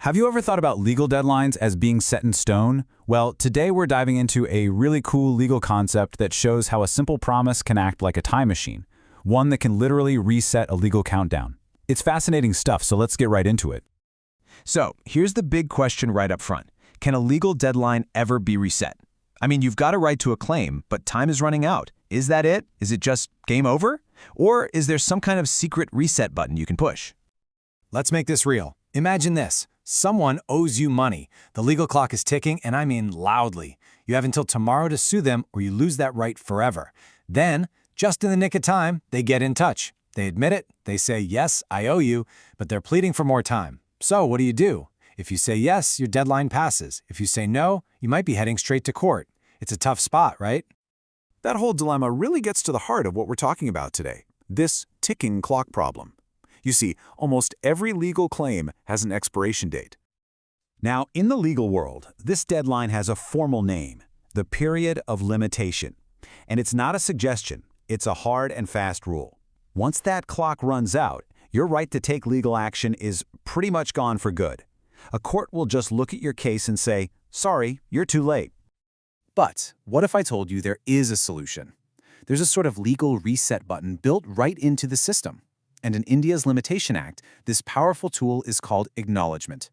Have you ever thought about legal deadlines as being set in stone? Well, today we're diving into a really cool legal concept that shows how a simple promise can act like a time machine, one that can literally reset a legal countdown. It's fascinating stuff, so let's get right into it. So, here's the big question right up front. Can a legal deadline ever be reset? I mean, you've got a right to a claim, but time is running out. Is that it? Is it just game over? Or is there some kind of secret reset button you can push? Let's make this real. Imagine this. Someone owes you money. The legal clock is ticking, and I mean loudly. You have until tomorrow to sue them or you lose that right forever. Then, just in the nick of time, they get in touch. They admit it. They say, yes, I owe you, but they're pleading for more time. So what do? If you say yes, your deadline passes. If you say no, you might be heading straight to court. It's a tough spot, right? That whole dilemma really gets to the heart of what we're talking about today, this ticking clock problem. You see, almost every legal claim has an expiration date. Now, in the legal world, this deadline has a formal name, the period of limitation. And it's not a suggestion, it's a hard and fast rule. Once that clock runs out, your right to take legal action is pretty much gone for good. A court will just look at your case and say, sorry, you're too late. But what if I told you there is a solution? There's a sort of legal reset button built right into the system. And in India's Limitation Act, this powerful tool is called acknowledgement.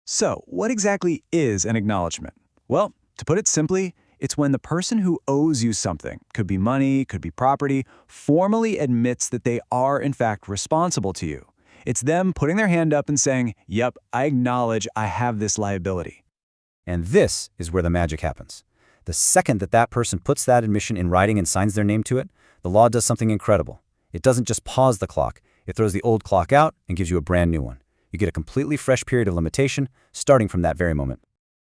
So, what exactly is an acknowledgement? Well, to put it simply, it's when the person who owes you something, could be money, could be property, formally admits that they are in fact responsible to you. It's them putting their hand up and saying, yep, I acknowledge I have this liability. And this is where the magic happens. The second that that person puts that admission in writing and signs their name to it, the law does something incredible. It doesn't just pause the clock, it throws the old clock out and gives you a brand new one. You get a completely fresh period of limitation starting from that very moment.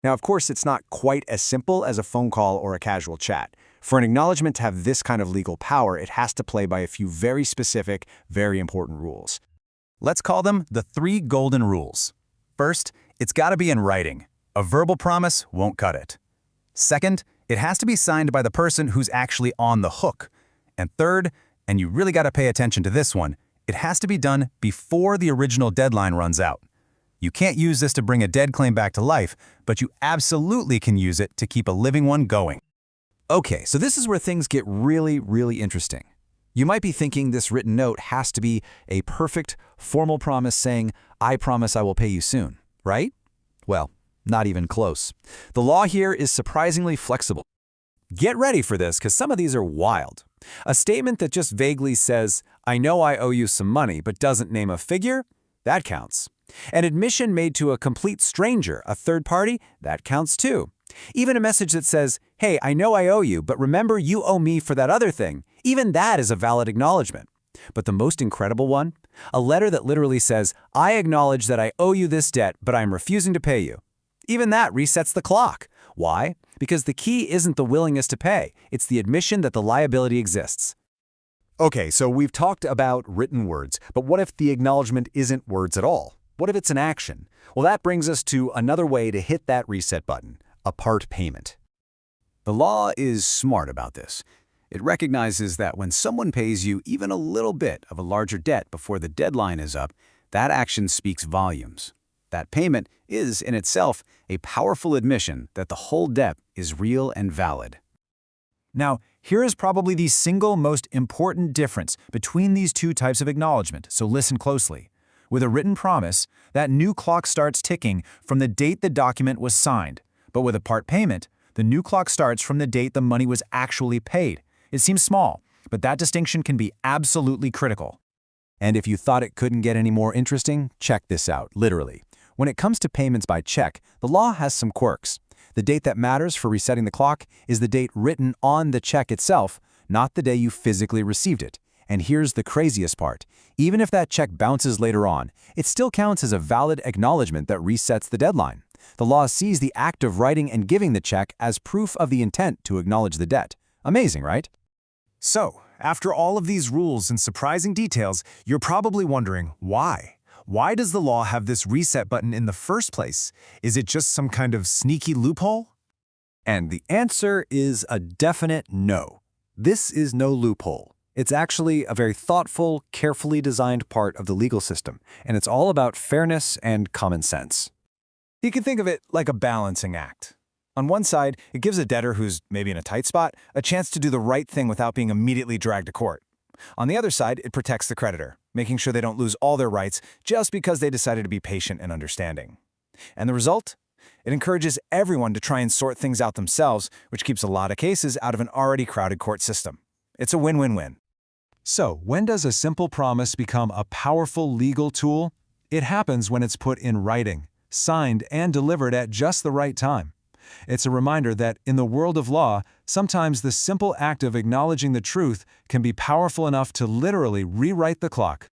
Now, of course, it's not quite as simple as a phone call or a casual chat. For an acknowledgement to have this kind of legal power, it has to play by a few very specific, very important rules. Let's call them the 3 golden rules. First, it's got to be in writing. A verbal promise won't cut it. Second, it has to be signed by the person who's actually on the hook. And third, and you really got to pay attention to this one, it has to be done before the original deadline runs out. You can't use this to bring a dead claim back to life, but you absolutely can use it to keep a living one going. Okay, so this is where things get really interesting. You might be thinking this written note has to be a perfect, formal promise saying, I promise I will pay you soon, right? Well, not even close. The law here is surprisingly flexible. Get ready for this, because some of these are wild. A statement that just vaguely says, I know I owe you some money, but doesn't name a figure, that counts. An admission made to a complete stranger, a third party, that counts too. Even a message that says, hey, I know I owe you, but remember you owe me for that other thing, even that is a valid acknowledgement. But the most incredible one? A letter that literally says, I acknowledge that I owe you this debt, but I am refusing to pay you. Even that resets the clock. Why? Because the key isn't the willingness to pay, it's the admission that the liability exists. Okay, so we've talked about written words, but what if the acknowledgement isn't words at all? What if it's an action? Well, that brings us to another way to hit that reset button, a part payment. The law is smart about this. It recognizes that when someone pays you even a little bit of a larger debt before the deadline is up, that action speaks volumes. That payment is, in itself, a powerful admission that the whole debt is real and valid. Now, here is probably the single most important difference between these two types of acknowledgement, so listen closely. With a written promise, that new clock starts ticking from the date the document was signed. But with a part payment, the new clock starts from the date the money was actually paid. It seems small, but that distinction can be absolutely critical. And if you thought it couldn't get any more interesting, check this out, literally. When it comes to payments by check, the law has some quirks. The date that matters for resetting the clock is the date written on the check itself, not the day you physically received it. And here's the craziest part. Even if that check bounces later on, it still counts as a valid acknowledgement that resets the deadline. The law sees the act of writing and giving the check as proof of the intent to acknowledge the debt. Amazing, right? So, after all of these rules and surprising details, you're probably wondering, why? Why does the law have this reset button in the first place? Is it just some kind of sneaky loophole? And the answer is a definite no. This is no loophole. It's actually a very thoughtful, carefully designed part of the legal system, and it's all about fairness and common sense. You can think of it like a balancing act. On one side, it gives a debtor who's maybe in a tight spot a chance to do the right thing without being immediately dragged to court. On the other side, it protects the creditor, making sure they don't lose all their rights just because they decided to be patient and understanding. And the result? It encourages everyone to try and sort things out themselves, which keeps a lot of cases out of an already crowded court system. It's a win-win-win. So, when does a simple promise become a powerful legal tool? It happens when it's put in writing, signed, and delivered at just the right time. It's a reminder that, in the world of law, sometimes the simple act of acknowledging the truth can be powerful enough to literally rewrite the clock.